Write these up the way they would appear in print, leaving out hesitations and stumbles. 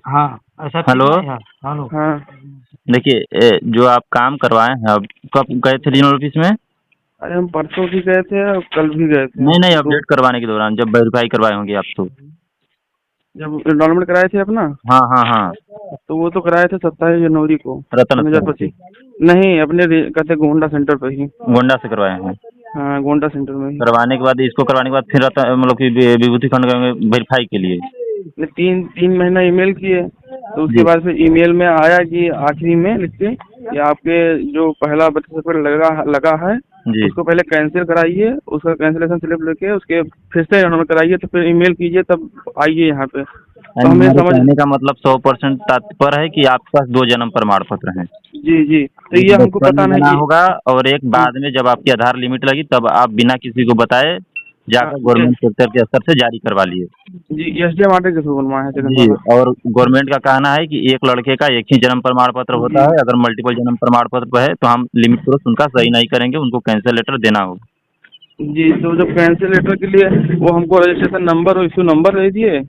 हाँ, ऐसा हेलो। है। हेलो। हाँ। देखिए जो आप काम करवाए हैं, अब कब गए थे रीजनल ऑफिस में? अरे हम परसों भी गए थे और कल भी गए थे। नहीं नहीं, दो अपडेट करवाने के दौरान जब वेरीफाई करवाए होंगे आप तो। जब एनरोलमेंट कराए थे अपना, हाँ हाँ हाँ। तो वो तो कराए थे 27 जनवरी को रतन स्थल से 2025। नहीं, अपने कहते गोंडा सेंटर पे ही। गोंडा से करवाए हैं। हाँ, गोंडा सेंटर में ही। करवाने के बाद इसको करवाने के बाद फिर मतलब कि विभूति खंड गए वेरीफाई के लिए। ने तीन तीन महीना ईमेल किए, तो उसके जी बाद फिर ईमेल में आया कि आखिरी में लिख के कि आपके जो पहला बर्थ सर्टिफिकेट लगा है, जी। उसको पहले कैंसिल कराइए, उसका कैंसिलेशन स्लिप लेके उसके फिर से रिन्यू कराइए, तो फिर ईमेल कीजिए, तब आइए यहाँ पे। तो यानी हमें हमारे समझ। कहने का मतलब 100% तात्पर्य है कि आपके पास 2 जन्म प्रमाण पत्र हैं। जी जी, तो एक ये हमको बचपन पता में नहीं बना कि। होगा और एक बाद में जब आपकी आधार लिमिट लगी तब आप बिना किसी को बताए हाँ, जाकर गवर्नमेंट सेक्टर के स्तर से जारी करवा लिए। जी, एसडीएम ऑर्डर के थ्रू बनवाया है, सेकंड जी। वाला। और गवर्नमेंट का कहना है कि एक लड़के का एक ही जन्म प्रमाण पत्र होता जी है, अगर मल्टीपल जन्म प्रमाण पत्र है तो हम लिमिट क्रॉस उनका सही नहीं करेंगे, उनको कैंसिल लेटर देना होगा। जी, तो जब कैंसिल लेटर के लिए वो हमको रजिस्ट्रेशन नंबर और इशू नंबर दे दिए,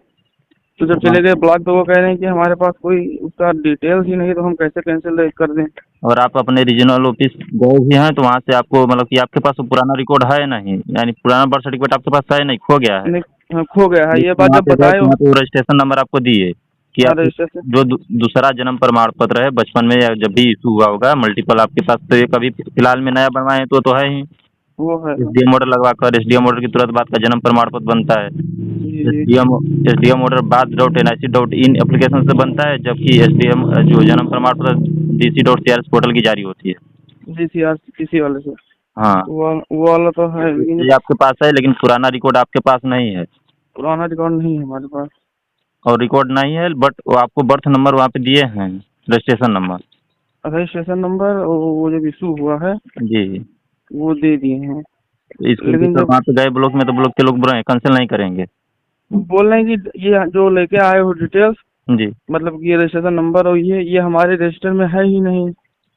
तो जब हाँ। चले गए ब्लॉक, तो वो कह रहे हैं कि हमारे पास कोई उसका डिटेल्स ही नहीं, तो हम कैसे कैंसिल कर दें। और आप अपने रीजनल ऑफिस गए भी हैं तो वहाँ से आपको मतलब कि आपके पास वो पुराना रिकॉर्ड है नहीं, यानी पुराना बर्थ सर्टिफिकेट आपके पास है नहीं, खो गया है। नहीं, हाँ, खो गया है, ये लेकिन बात वहाँ जब पे गए बताए तो वो। वहाँ पे वो रजिस्ट्रेशन नंबर आपको दिए कि हाँ, आपको रजिस्ट्रेशन। जो दूसरा जन्म प्रमाण पत्र है बचपन में या जब भी इशू हुआ होगा मल्टीपल आपके पास, तो ये कभी फिलहाल में नया बनवाए हैं तो है ही। वो है। एसडीएम ऑर्डर लगवाकर एसडीएम ऑर्डर की तुरंत बाद का जन्म प्रमाण पत्र बनता है। जी जी। SDM SDM order bath.nic.in application से बनता है, जबकि एसडीएम जो जन्म प्रमाण पत्र dc.crs पोर्टल की जारी होती है। जी सी आर किसी वाले से। हाँ। वो वाला तो है, तो लेकिन ये आपके पास है लेकिन पुराना रिकॉर्ड आपके पास नहीं है। पुराना रिकॉर्ड नहीं है हमारे पास। और रिकॉर्ड नहीं है बट वो आपको बर्थ नंबर वहाँ पे दिए हैं, रजिस्ट्रेशन नंबर। रजिस्ट्रेशन नंबर वो जब इशू हुआ है, जी। वो दे दिए हैं। तो इसको लेकिन लेकर जब वहाँ पे गए ब्लॉक में तो ब्लॉक के लोग बुरा है, कैंसिल नहीं करेंगे। बोल रहे हैं कि ये जो लेके आए हो डिटेल्स, जी। मतलब कि ये रजिस्ट्रेशन नंबर और ये हमारे रजिस्टर में है ही नहीं।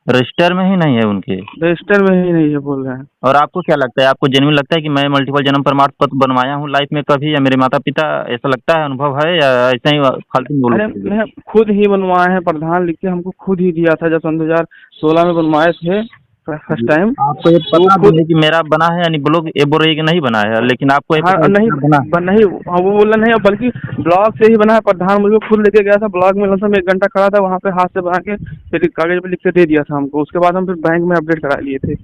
रजिस्टर में ही नहीं है उनके। रजिस्टर में ही नहीं है, बोल रहे हैं। और आपको क्या लगता है, आपको जेन्युइन लगता है कि मैं मल्टीपल जन्म प्रमाण पत्र बनवाया हूँ लाइफ में कभी, या मेरे माता पिता, ऐसा लगता है, अनुभव है, या ऐसे ही फालतू में बोल अरे रहे मैं खुद ही बनवाए हैं, प्रधान लिख के हमको खुद ही दिया था, जब सन 2016 में बनवाए थे फर्स्ट जी। टाइम। आपको ये तो वो पता भी खुद। है कि मेरा बना है, यानी ब्लॉग ये बोल रही है कि नहीं बना है, लेकिन आपको ये हाँ, पता है कि नहीं मेरा बना है। नहीं, हाँ, वो बोला नहीं, बल्कि ब्लॉक से ही बना है। प्रधान मुझे खुद लेके गया था ब्लॉक में, लमसम 1 घंटा खड़ा था वहाँ पे, हाथ से बना के फिर कागज पे लिख के दे दिया था हमको। उसके बाद हम फिर बैंक में अपडेट करा लिए थे।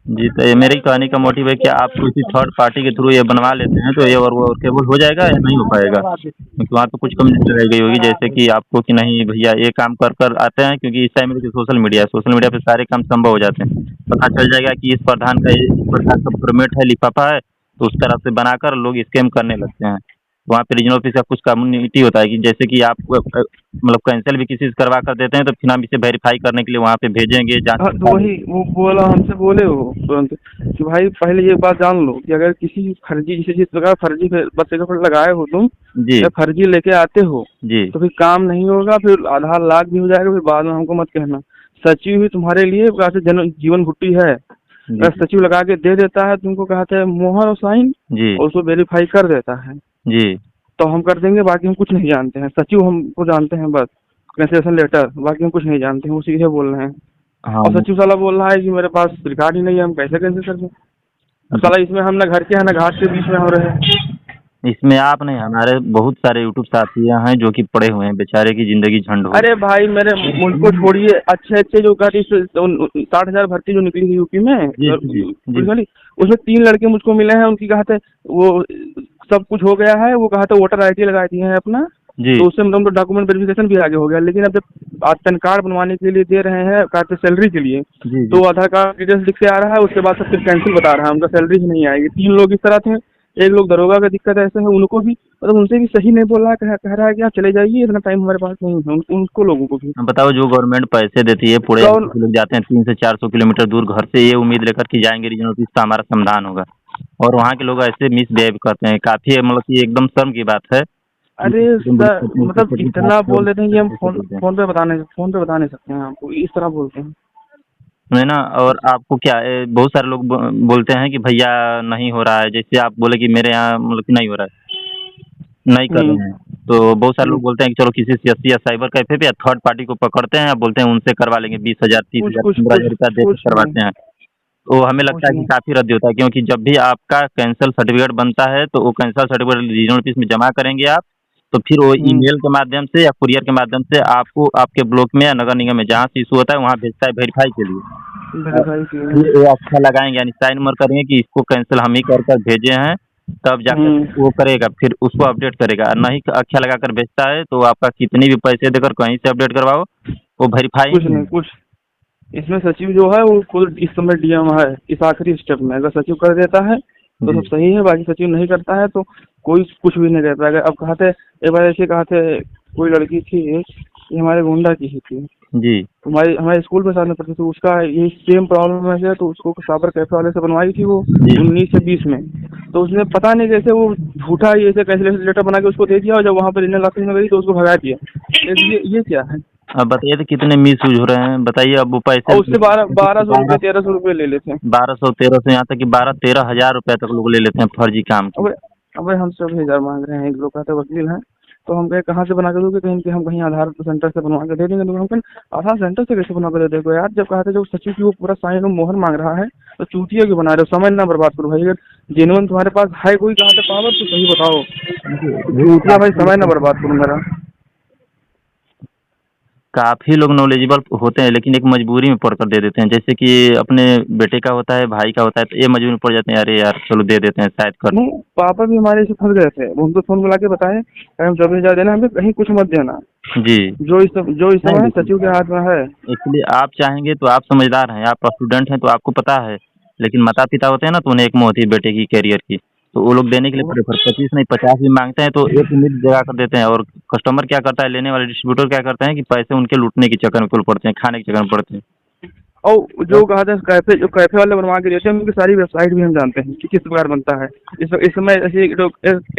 जी। तो ये मेरे कहने का मोटिव है कि आप किसी थर्ड पार्टी के थ्रू ये बनवा लेते हैं तो ये और वो केबल हो जाएगा या नहीं हो पाएगा, क्योंकि वहाँ तो कुछ कम्युनिटी रह गई होगी जैसे कि आपको कि नहीं भैया ये काम कर कर आते हैं, क्योंकि इस टाइम में देखिए सोशल मीडिया पे सारे काम संभव हो जाते हैं। पता चल जाएगा कि इस प्रधान का इस प्रकार का फॉर्मेट है, लिफाफा है, तो उस तरह से बनाकर लोग स्कैम करने लगते हैं। वहाँ पे रीजनल ऑफिस का कुछ कम्युनिटी होता है कि जैसे कि आप मतलब कैंसिल भी किसी से करवा कर देते हैं तो फिर हम इसे वेरीफाई करने के लिए वहाँ पे भेजेंगे, जाँच हाँ, तो पड़ताल वही होगी। वो बोला, हमसे बोले वो तुरंत कि भाई पहले ये बात जान लो कि अगर किसी फर्जी, जिस प्रकार फर्जी बस सर्टिफिकेट लगाए हो तुम, जी। या फर्जी लेके आते हो, जी। तो फिर काम नहीं होगा, फिर आधार लाख भी हो जाएगा, फिर बाद में हमको मत कहना। सचिव ही तुम्हारे लिए वैसे जन जीवन घुट्टी है। जी। अगर सचिव लगा के दे देता है तुमको, कहते हैं मोहर और साइन, जी। और उसको वेरीफाई कर देता है, जी। तो हम कर देंगे। बाकी हम कुछ नहीं जानते हैं, सचिव हमको जानते हैं बस, कैंसिलेशन लेटर, बाकी हम कुछ नहीं जानते हैं। वो सीधे बोल रहे हैं। और हाँ। सचिव साला बोल रहा है कि मेरे पास रिकॉर्ड ही नहीं है, हम कैसे कैंसिल कर दें। अब साला इसमें हम ना घर के हैं ना घाट के बीच में हो रहे हैं। इसमें आप नहीं, हमारे बहुत सारे यूट्यूब साथी हैं जो कि पड़े हुए हैं, बेचारे की ज़िंदगी झंड हो अरे भाई, मेरे मुझको छोड़िए, अच्छे अच्छे जो गाड़ी 60,000 भर्ती जो निकली थी यूपी में जी। जी। जी। पुलिस वाली, उसमें 3 लड़के मुझको मिले हैं। उनकी कहा थे वो सब कुछ हो गया है, वो कहा था वोटर आईडी लगा दिए हैं अपना, जी। तो उससे मतलब डॉक्यूमेंट वेरिफिकेशन भी आगे हो गया। लेकिन अब जब आज पैन कार्ड बनवाने के लिए दे रहे हैं, कहते सैलरी के लिए, जी। जी। तो आधार कार्ड डिटेल्स लिख के आ रहा है, उसके बाद सब फिर कैंसिल बता रहा है, उनका सैलरी ही नहीं आएगी। 3 लोग इस तरह थे। एक लोग दरोगा का दिक्कत ऐसे है, उनको भी मतलब उनसे भी सही नहीं बोल रहा है, कह रहा है कि आप चले जाइए, इतना टाइम हमारे पास नहीं है। उनको लोगों को भी अब बताओ, जो गवर्नमेंट पैसे देती है, पूरे कौन। एमपी के लोग जाते हैं 300 से 400 किलोमीटर दूर घर से, ये उम्मीद लेकर कि जाएंगे रीजनल ऑफिस का हमारा समाधान होगा, और वहाँ के लोग ऐसे मिसबिहेव करते हैं, काफ़ी मतलब कि एकदम शर्म की बात है। अरे एकदम बड़ी सर, छोटी मतलब छोटी बात इतना पे बोल देते हैं कि हम ऐसे फोन बोलते हैं। फोन पे बता नहीं सकते हैं आपको, इस तरह बोलते हैं। है ना। और आपको क्या बहुत सारे लोग बोलते हैं कि भैया नहीं हो रहा है, जैसे आप बोले कि मेरे यहाँ मतलब कि नहीं हो रहा है, नहीं कर रहे हैं। तो बहुत सारे लोग बोलते हैं कि चलो किसी सीएससी या साइबर कैफे पे या थर्ड पार्टी को पकड़ते हैं, बोलते हैं उनसे करवा लेंगे 20,000, कुछ 30,000, कुछ 15,000 कुछ रुपया दे के कुछ नहीं, करवाते हैं। तो हमें कुछ लगता है कि नहीं। काफ़ी रद्दी होता है, क्योंकि जब भी आपका कैंसल सर्टिफिकेट बनता है तो वो कैंसल सर्टिफिकेट रीजनल ऑफिस में जमा करेंगे आप, तो फिर वो ईमेल के माध्यम से या कुरियर के माध्यम से आपको आपके ब्लॉक में या नगर निगम में जहाँ से इशू होता है वहाँ भेजता है वेरीफाई के लिए। वेरीफाई किए हैं। फिर वो अच्छा लगाएंगे, यानी साइन मर करेंगे कि इसको कैंसिल हम ही कर कर भेजे हैं, तब जाकर वो करेगा, फिर उसको अपडेट करेगा। नहीं अच्छा लगा कर भेजता है तो आपका कितने भी पैसे देकर कहीं से अपडेट करवाओ, वो वेरीफाई कुछ नहीं नहीं, है। कुछ इसमें सचिव जो है वो खुद इस समय डीएम है इस आखिरी स्टेप में। अगर सचिव कर देता है तो जी सब सही है, बाकी सचिव नहीं करता है तो कोई कुछ भी नहीं कर पाएगा। अब कहा थे एक बार ऐसे कहा थे, कोई लड़की थी ये हमारे गोंडा की ही थी, जी हमारे हमारे स्कूल में साथ में पढ़ती थी, उसका ये सेम प्रॉब्लम है तो उसको साइबर कैफे वाले से बनवाई थी वो जी 19 से 20 में। तो उसने पता नहीं कैसे वो झूठा ये ऐसे कैंसिलेशन लेटर बना के उसको दे दिया, और जब वहाँ पर रीजनल ऑफिस में गई तो उसको भगा दिया। ये क्या है? अब बताइए तो कितने मिस यूज हो रहे हैं, बताइए। अब वो पैसे और उससे 1200 रुपये 1300 रुपये ले लेते हैं। 1200 1300 यहाँ तक कि 12-13 हज़ार रुपए तक लोग ले लेते हैं फर्जी काम के। अब अब हम 100,000 मांग रहे हैं। एक लोग कहते वकील हैं, तो हम कहे कहाँ से बना के दोगे? कहीं कि हम कहीं आधार सेंटर से बनवा के दे देंगे। तो हम कहें आधार सेंटर से कैसे बना के दे देंगे यार? जब कहते जो सचिव की वो पूरा साइन और मोहर मांग रहा है तो चूतिया क्यों बना रहे हो? समय ना बर्बाद करो भाई। अगर जेन्युइन तुम्हारे पास है कोई कहाँ से पावर तो सही बताओ। तो चूतिया भाई, समय ना बर्बाद करो मेरा। काफ़ी लोग नॉलेजेबल होते हैं लेकिन एक मजबूरी में पढ़कर दे देते हैं, जैसे कि अपने बेटे का होता है, भाई का होता है, तो ये मजबूरी में पड़ जाते हैं, अरे यार चलो दे देते हैं शायद कर। नहीं, पापा भी हमारे से फंस गए थे। वो हमको फोन बुला के बताए हम 24,000 देना, हमें कहीं कुछ मत देना। जी जो इस समय है सचिव के हाथ में है। इसलिए आप चाहेंगे तो आप समझदार हैं, आप स्टूडेंट हैं तो आपको पता है, लेकिन माता पिता होते हैं ना तो उन्हें एक मोह होती है बेटे की कैरियर की, तो वो लोग देने के लिए प्रेफर 25 नहीं 50 भी मांगते हैं तो एक उम्मीद जगा कर देते हैं। और कस्टमर क्या करता है, लेने वाले डिस्ट्रीब्यूटर क्या करते हैं कि पैसे उनके लूटने के चक्कर में कुल पड़ते हैं, खाने के चक्कर में पड़ते हैं। और जो कहा था जो कैफे वाले बनवा के देते हैं उनकी सारी वेबसाइट भी हम जानते हैं कि किस प्रकार बनता है। इस समय ऐसी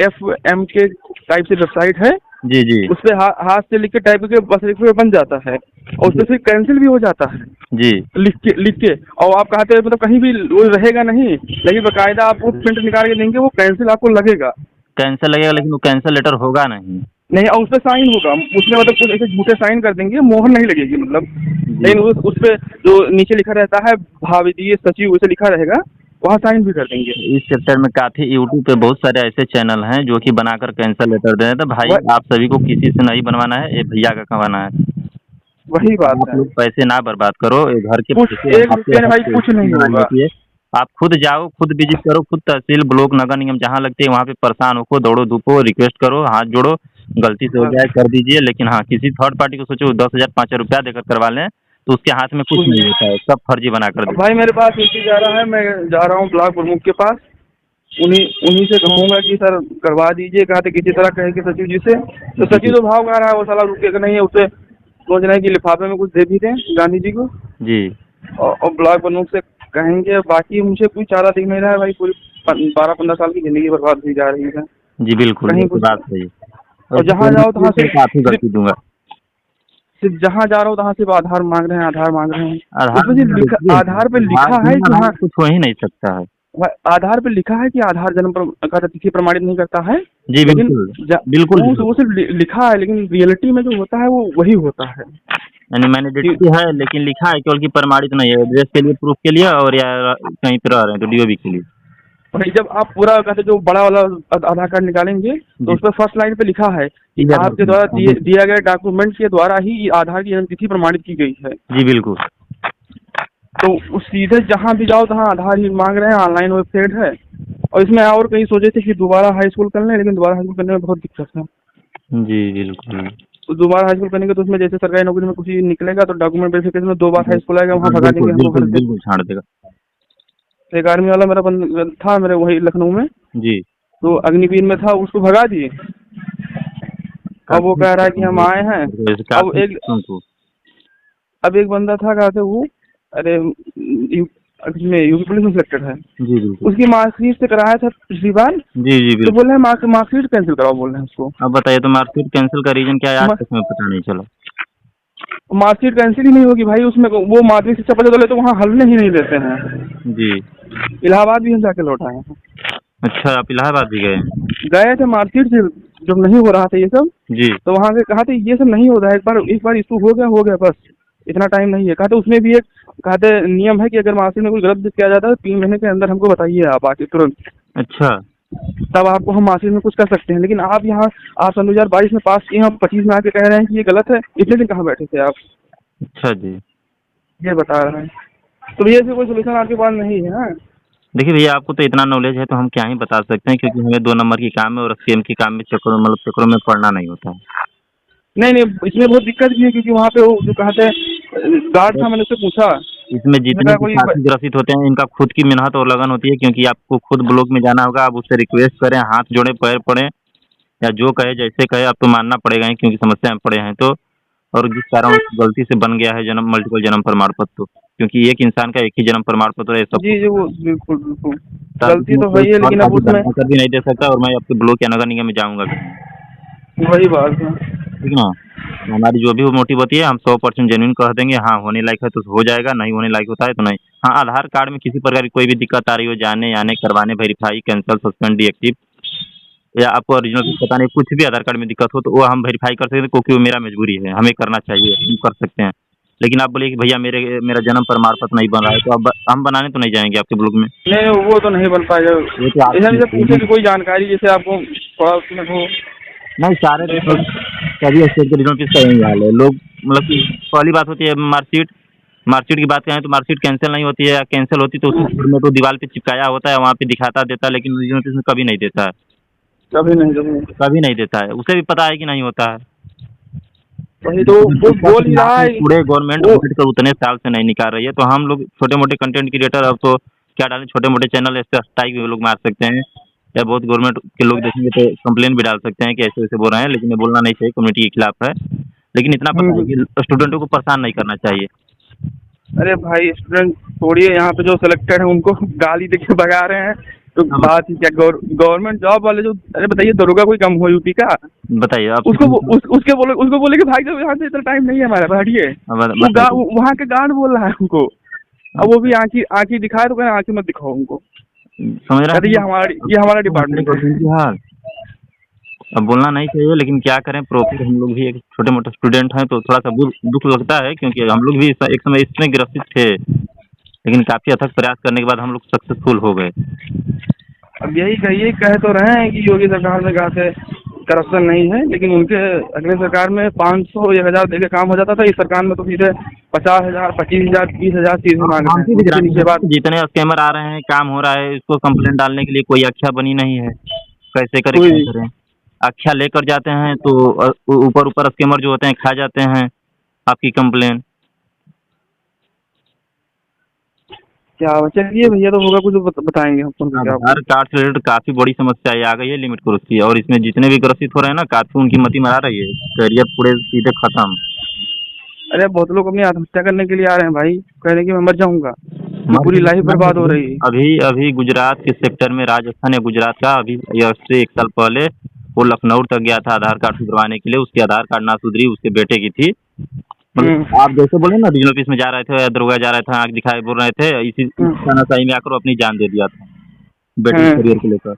FM के टाइप से वेबसाइट है, जी जी उस पर हाथ से लिख के टाइप करके बस लिख के बन जाता है, और उससे फिर कैंसिल भी हो जाता है जी लिख के। और आप कहते हैं मतलब कहीं भी वो रहेगा नहीं, लेकिन बाकायदा आपको प्रिंट निकाल के देंगे, वो कैंसिल आपको लगेगा कैंसिल लगेगा लेकिन वो कैंसिल लेटर होगा नहीं। नहीं। और उस पर साइन होगा, उसमें मतलब कुछ ऐसे झूठे साइन कर देंगे, मोहर नहीं लगेगी मतलब। लेकिन उस पे जो नीचे लिखा रहता है भाविदीय सचिव उसे लिखा रहेगा, वहाँ साइन भी कर देंगे। इस सेक्टर में काफ़ी यूट्यूब पे बहुत सारे ऐसे चैनल हैं जो कि बनाकर कैंसिल लेटर दे रहे हैं। तो भाई आप सभी को किसी से नहीं बनवाना है, ये भैया का कमाना है। वही बात आप है। लोग पैसे ना बर्बाद करो, ये घर के कुछ पैसे एक रुपये में भाई कुछ नहीं होगा। आप खुद जाओ, खुद विजिट करो, खुद तहसील ब्लॉक नगर निगम जहाँ लगती है वहाँ पे परेशान हो, दौड़ो धूपो, रिक्वेस्ट करो, हाथ जोड़ो, गलती से हो जाए कर दीजिए। लेकिन हाँ, किसी थर्ड पार्टी को सोचो 10,000 5,000 रुपया देकर करवा लें तो उसके हाथ में कुछ नहीं होता है, सब फर्जी बना कर अब देते भाई मेरे पास नीचे जा रहा है, मैं जा रहा हूँ ब्लॉक प्रमुख के पास, उन्हीं से कहूँगा कि सर करवा दीजिए। कहा था किसी तरह कहे कि सचिव जी से, तो सचिव तो भाव गा रहा है, वो साला रुकेगा नहीं है। उसे सोच रहे हैं कि लिफाफे में कुछ दे भी दें गांधी जी को, जी और ब्लॉक प्रमुख से कहेंगे। बाकी मुझे कोई चारा दिख नहीं रहा है भाई, पूरी 12-15 साल की जिंदगी बर्बाद हुई जा रही है। जी बिल्कुल, कहीं ये तो कुछ, बात सही है। और जहाँ जाओ तहाँ से काफ़ी गलती दूंगा। सिर्फ जहाँ जा रहा हूँ तहाँ सिर्फ आधार मांग रहे हैं, आधार मांग रहे हैं। आधार उसमें सिर्फ आधार पे लिखा है कि हाँ, कुछ हो ही नहीं सकता है। आधार पे लिखा है कि आधार जन्म का तिथि प्रमाणित नहीं करता है। जी लेकिन बिल्कुल वो सिर्फ लिखा है, लेकिन रियलिटी में जो होता है वो वही होता है। यानी मैंडेटरी है लेकिन लिखा है केवल कि प्रमाणित नहीं है, एड्रेस के लिए, प्रूफ के लिए, और या कहीं पर रह रहे हैं तो DOB के लिए। भाई जब आप पूरा कहते जो बड़ा वाला आधार कार्ड निकालेंगे तो उस पर फर्स्ट लाइन पे लिखा है कि आपके द्वारा दिया गया डॉक्यूमेंट के द्वारा ही आधार की जन्म तिथि प्रमाणित की गई है। जी बिल्कुल। तो उस सीधे जहाँ भी जाओ तहाँ आधार ही मांग रहे हैं, ऑनलाइन वेबसाइट है। और इसमें और कहीं सोचे थे कि दोबारा हाई स्कूल कर लें, लेकिन दोबारा हाई स्कूल करने में बहुत दिक्कत है। जी बिल्कुल। तो दोबारा हाई स्कूल करने के तो उसमें जैसे सरकारी नौकरी में कुछ निकलेगा तो डॉक्यूमेंट वेरिफिकेशन में 2 बार हाई स्कूल आएगा, वहाँ भगा देंगे हमको घर से। बिल्कुल छाड़ देगा। एक आर्मी वाला मेरा था मेरे वही लखनऊ में, जी तो अग्निवीर में था, उसको भगा दिए। अब वो कह रहा है कि हम आए हैं। अब एक बंदा था, कहा थे वो, अरे इसमें यूपी पुलिस में सिलेक्टेड है। जी बिल्कुल। उसकी मार्कशीट से कराया था पिछली बार। जी बिल्कुल। तो बोल रहे हैं मार्कशीट कैंसिल कराओ, बोल रहे हैं उसको। अब बताइए तो मार्कशीट कैंसिल का रीजन क्या है, आज तक हमें पता नहीं चला। मार्कशीट कैंसिल ही नहीं होगी भाई, उसमें वो माध्यमिक शिक्षा परिषद तो वहाँ हलने ही नहीं देते हैं। जी इलाहाबाद भी हम जाके लौट आए हैं। अच्छा, आप इलाहाबाद भी गए? गए थे, मार्कशीट जब नहीं हो रहा था ये सब, जी। तो वहाँ से कहा था ये सब नहीं होता है, एक बार इशू हो गया बस, इतना टाइम नहीं है। कहा था उसमें भी एक कहा था नियम है कि अगर मार्कशीट में कोई गलत किया जाता है तो 3 महीने के अंदर हमको बताइए आप आके तुरंत, अच्छा। तब आपको हम मार्कशीट में कुछ कर सकते हैं। लेकिन आप यहाँ आप सन 2022 में पास किए, हम 25 में आके कह रहे हैं कि ये गलत है। इतने दिन कहाँ बैठे थे आप? अच्छा जी। ये बता रहे हैं। तो ये से कोई सोल्यूशन आपके पास नहीं है? हाँ, देखिए भैया, आपको तो इतना नॉलेज है तो हम क्या ही बता सकते हैं, क्योंकि हमें 2 नंबर की काम है और स्कैम की काम में चक्करों मतलब चक्करों में पड़ना नहीं होता है। नहीं नहीं, इसमें बहुत दिक्कत भी है, क्योंकि वहाँ पे वो जो कहते हैं गार्ड था, मैंने उससे पूछा, इसमें मैंने जितने कहा भी कोई साथी ग्रसित होते हैं, इनका खुद की मेहनत और लगन होती है, क्योंकि आपको खुद ब्लॉक में जाना होगा, आप उससे रिक्वेस्ट करें, हाथ जोड़े, पैर पड़े, या जो कहे जैसे कहे आपको मानना पड़ेगा ही, क्योंकि समस्या में पड़े हैं तो। और जिस कारण गलती से बन गया है जन्म मल्टीपल जन्म प्रमाण पत्र, तो क्योंकि एक इंसान का एक ही जन्म प्रमाण पत्र है जी जी, सबको। वो बिल्कुल बिल्कुल तो गलती इसमें तो है कोई ही है, थर्ड लेकिन अब पार्टी उसमें बनकर भी नहीं दे सकता, और मैं आपके ब्लॉक या नगर निगम में जाऊंगा भी नहीं। वही बात है। ठीक ना? तो हमारी जो भी वो मोटिव होती है, हम 100% जेन्युइन कह देंगे, हाँ होने लायक है तो हो जाएगा, नहीं होने लायक होता है तो नहीं। हाँ, आधार कार्ड में किसी प्रकार की कोई भी दिक्कत आ रही हो, जाने आने करवाने, वेरीफाई, कैंसल, सस्पेंड, डीएक्टिव, या आपको ओरिजिनल कुछ पता नहीं, कुछ भी आधार कार्ड में दिक्कत हो तो वो हम वेरीफाई कर सकते हैं, क्योंकि वो मेरा मजबूरी है, हमें करना चाहिए, हम कर सकते हैं। लेकिन आप बोलिए कि भैया मेरा जन्म प्रमाण पत्र नहीं बन रहा है, तो अब हम बनाने तो नहीं जाएंगे आपके ब्लॉक में। नहीं, वो तो नहीं बन पाएगा। वो तो ऐसा आपकी जैसे पूछे कि कोई जानकारी जैसे आपको थोड़ा उसमें हो। नहीं, सारे मतलब सभी स्टेट के रीजनल ऑफिस का यही हाल है। लोग मतलब कि पहली बात होती है मार्कशीट, मार्कशीट की बात करें तो मार्कशीट कैंसिल नहीं होती है, या कैंसिल होती तो उसमें फॉर्मेट तो दीवार पे चिपकाया होता है, वहाँ पे दिखाता देता है, लेकिन रीजनल ऑफिस में कभी नहीं देता है। कभी नहीं, कभी नहीं। कभी नहीं देता है, उसे भी पता है कि नहीं होता है। वही तो वो बोल ही रहा है पूरे गवर्नमेंट वो। ऑडिट कर उतने साल से नहीं निकाल रही है, तो हम लोग छोटे मोटे कंटेंट क्रिएटर अब तो क्या डालें, छोटे मोटे चैनल ऐसे स्ट्राइक भी लोग मार सकते हैं, या बहुत गवर्नमेंट के लोग देखेंगे तो कंप्लेन भी डाल सकते हैं कि ऐसे ऐसे बोल रहे हैं, लेकिन ये बोलना नहीं चाहिए, कम्युनिटी के खिलाफ है। लेकिन इतना पता है हम्म। कि स्टूडेंटों को परेशान नहीं करना चाहिए। अरे भाई, स्टूडेंट छोड़िए, यहाँ पे जो सिलेक्टेड है उनको गाली देके भगा रहे हैं, तो हाँ, बात ही क्या। गवर्नमेंट जॉब वाले जो, अरे बताइए दरोगा कोई कम हो यूपी का? बताइए आप। उसको बोले कि भाई साहब यहाँ से इतना टाइम नहीं है हमारे पास, हटिए। बताइए। वहाँ के गार्ड बोल रहा है उनको, अब वो भी आंखी दिखाए तो कहना आंखी मत दिखाओ उनको, समझ रहे कहते ये हमारा डिपार्टमेंट है। हैं। अब बोलना नहीं चाहिए, लेकिन क्या करें, प्रॉपर हम लोग भी एक छोटे मोटे स्टूडेंट हैं, तो थोड़ा सा दुख लगता है, क्योंकि हम लोग भी एक समय इसमें ग्रसित थे, लेकिन काफ़ी अथक प्रयास करने के बाद हम लोग सक्सेसफुल हो गए। अब यही कहिए, कह तो रहे हैं कि योगी सरकार में कहा से करप्शन नहीं है, लेकिन उनके अगले सरकार में 500 1000 दे के काम हो जाता था, इस सरकार में तो सीधे 50,000 25,000 30,000 सीधे मांग रहे हैं। उसके नीचे बात जितने स्कैमर आ रहे हैं, काम हो रहा है, इसको कंप्लेंट डालने के लिए कोई आख्या बनी नहीं है, कैसे करें क्या कोई। करें। आख्या लेकर जाते हैं तो ऊपर ऊपर स्कैमर जो होते हैं खा जाते हैं आपकी कंप्लेन। क्या चलिए भैया, तो होगा कुछ तो बताएंगे हमको क्या आपको। आधार कार्ड से रिलेटेड काफ़ी बड़ी समस्या ये आ गई है लिमिट क्रॉस की, और इसमें जितने भी ग्रसित हो रहे हैं ना, काफ़ी उनकी मति मरा रही है, करियर पूरे सीधे खत्म। अरे बहुत लोग अपनी आत्महत्या करने के लिए आ रहे हैं भाई, कह रहे हैं कि मैं मर जाऊंगा, पूरी लाइफ बर्बाद हो रही है। अभी अभी गुजरात के सेक्टर में, राजस्थान या गुजरात का, अभी से 1 साल पहले वो लखनऊ तक गया था आधार कार्ड सुधरवाने के लिए, उसकी आधार कार्ड ना सुधरी, उसके बेटे की थी। मतलब आप जैसे बोले ना, रीजनल ऑफिस में जा रहे थे, दरोगा जा रहे थे, आँख दिखाए बोल रहे थे, इसी तानाशाही में आकर अपनी जान दे दिया था बेटे के करियर को लेकर।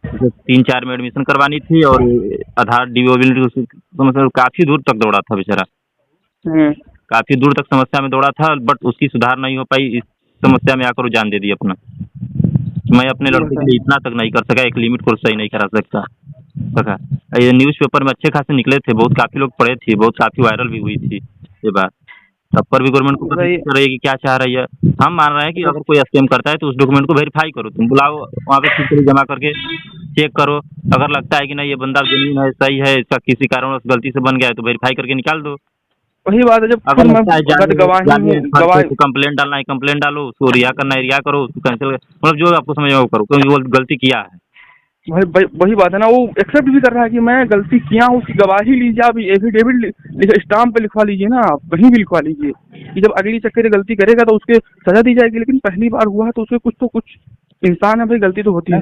उसे 3-4 में एडमिशन करवानी थी, और आधार डीओबिलिटी मतलब काफ़ी दूर तक दौड़ा था बेचारा, काफ़ी दूर तक समस्या में दौड़ा था, बट उसकी सुधार नहीं हो पाई, इस समस्या में आकर वो जान दे दी अपना। मैं अपने लड़के के लिए इतना तक नहीं कर सका, एक लिमिट कोर्स सही नहीं करा सकता सका। ये न्यूज़पेपर में अच्छे खासे निकले थे, बहुत काफ़ी लोग पढ़े थे, बहुत काफ़ी वायरल भी हुई थी ये बात। तब पर भी गवर्नमेंट को पता कर रही है कि क्या चाह रही है। हम मान रहे हैं कि अगर कोई स्कैम करता है तो उस डॉक्यूमेंट को वेरीफाई करो, तुम बुलाओ वहाँ पे फिर जमा करके चेक करो, अगर लगता है कि नहीं ये बंदा जेन्युइन है, सही है, इसका किसी कारणवश गलती से बन गया है तो वेरीफाई करके निकाल दो। वही बात है, जब अगर मैं लगता है गवाही कंप्लेंट डालना है कंप्लेंट डालो, उसको रिहा करना है रिहा करो, उसको कैंसिल मतलब जो आपको समझ में वो करो, क्योंकि वो गलती किया है। वही बात है ना, वो एक्सेप्ट भी कर रहा है कि मैं गलती किया हूँ, उसकी गवाही लीजिए, आप एफिडेविट स्टाम्प पे लिखवा लीजिए ना, आप कहीं भी लिखवा लीजिए कि जब अगली चक्कर गलती करेगा तो उसके सजा दी जाएगी। लेकिन पहली बार हुआ तो उसके कुछ इंसान है भाई, गलती तो होती है।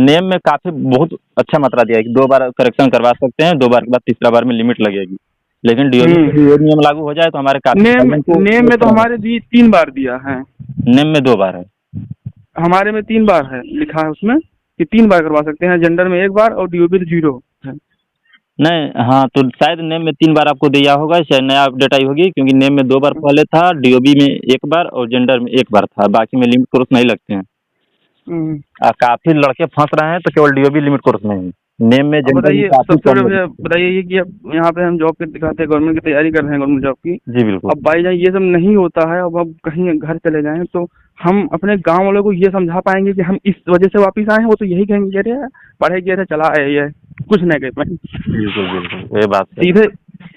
नेम में काफी बहुत अच्छा मात्रा दिया है कि 2 बार करेक्शन करवा सकते हैं, 2 बार के बाद तीसरा बार में लिमिट लगेगी, लेकिन डीओबी ये नियम लागू हो जाए तो हमारे नेम में तो हमारे 3 बार दिया है, नेम में 2 बार है, हमारे में 3 बार है लिखा है उसमें कि 3 बार करवा सकते हैं, जेंडर में 1 बार और डीओबी 0 है। नहीं, हाँ, तो शायद नेम में 3 बार आपको दिया होगा, शायद नया अपडेट आई होगी, क्योंकि नेम में 2 बार पहले था, डीओबी में 1 बार और जेंडर में 1 बार था, बाकी में लिमिट कोर्स नहीं लगते हैं। हम्म। काफ़ी लड़के फँस रहे हैं, तो केवल डीओबी लिमिट कोर्स में ही। नेम में अब जेंडर में बताइए, काफ़ी सबसे कम बड़े है। भैया बताइए ये कि अब यहाँ पे हम जॉब के दिखाते हैं, गवर्नमेंट की तैयारी कर रहे हैं गवर्नमेंट जॉब की। जी, बिल्कुल। अब बाई चांस ये सब नहीं होता है, अब कहीं घर चले जाएं तो हम अपने गांव वालों को ये समझा पाएंगे कि हम इस वजह से वापस आए हैं? वो तो यही कहेंगे, अरे यार पढ़े गए थे, चला आए ये, कुछ नहीं कह पाएंगे। बिल्कुल, बिल्कुल, ये बात सही है। सीधे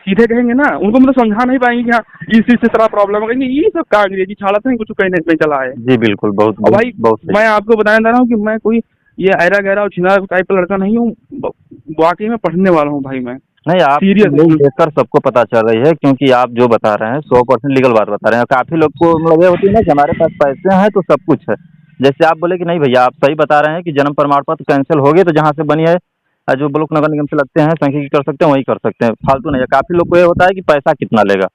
सीधे कहेंगे ना, उनको मतलब समझा नहीं पाएंगे कि हाँ इस चीज से तेरा प्रॉब्लम है, कहेंगे ये सब कहा कि छाड़ा था, कुछ कहने नहीं चला है। जी, बिल्कुल, बहुत और बहुत भाई बहुत सही। मैं आपको बताने जा रहा हूँ कि मैं कोई ये ऐरा गहरा और छिनारा टाइप का लड़का नहीं हूँ, वाकई में पढ़ने वाला हूँ भाई मैं, नहीं, आपकी सीरियस न्यूज़ एकदम। देखकर सबको पता चल रही है, क्योंकि आप जो बता रहे हैं 100% लीगल बात बता रहे हैं। काफ़ी लोग को मतलब ये होती है ना कि हमारे पास पैसे हैं तो सब कुछ है। जैसे आप बोले कि नहीं भैया, आप सही बता रहे हैं कि जन्म प्रमाण पत्र कैंसिल हो गई, तो जहाँ से बनी है जो ब्लॉक नगर निगम से लगते हैं, सांख्यिकी कर सकते हैं, वहीं कर सकते हैं, फालतू नहीं है। काफ़ी लोग को ये होता है कि पैसा कितना लेगा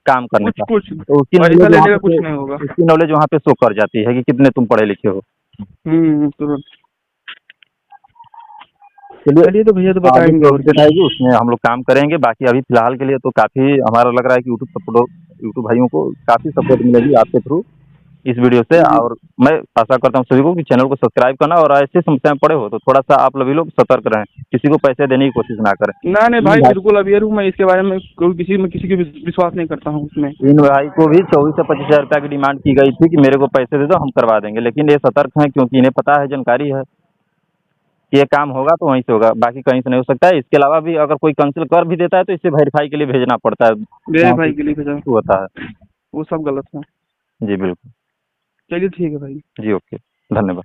काम करने कुछ का, कुछ तो उसकी पैसा नॉलेज वहाँ लेने का कुछ पे नहीं होगा। उसकी नॉलेज वहाँ पे शो कर जाती है कि कितने तुम पढ़े लिखे हो। तुरंत। चलिए, चलिए तो भैया तो आगे बताएंगे जो और अपडेट क्या। आएगी उसमें हम लोग काम करेंगे। बाकी अभी फिलहाल के लिए तो काफ़ी हमारा लग रहा है कि यूट्यूब भाइयों को काफ़ी सपोर्ट मिलेगी आपके थ्रू इस वीडियो से। हम्म। और मैं आशा करता हूँ सभी को कि चैनल को सब्सक्राइब करना, और ऐसी समस्या में पड़े हो तो थोड़ा सा आप सभी लोग सतर्क रहें, किसी को पैसे देने की कोशिश ना करें। ना नहीं इन भाई, भाई बिल्कुल अवेयर हूँ मैं इसके बारे में, कोई किसी की विश्वास नहीं करता हूँ उसमें। इन भाई को भी 24 से 25 हज़ार रुपये की डिमांड की गई थी कि मेरे को पैसे दे दो, हम करवा देंगे, लेकिन ये सतर्क हैं क्योंकि इन्हें पता है, जानकारी है कि ये काम होगा तो वहीं से होगा, बाकी कहीं से नहीं हो सकता है। इसके अलावा भी अगर कोई कैंसिल कर भी देता है तो इसे वेरीफाई के लिए भेजना पड़ता है, मेरे वहाँ से भाई के लिए भेजा, इशू होता है। वो सब गलत है। जी, बिल्कुल। चलिए ठीक है भाई। जी, ओके, धन्यवाद।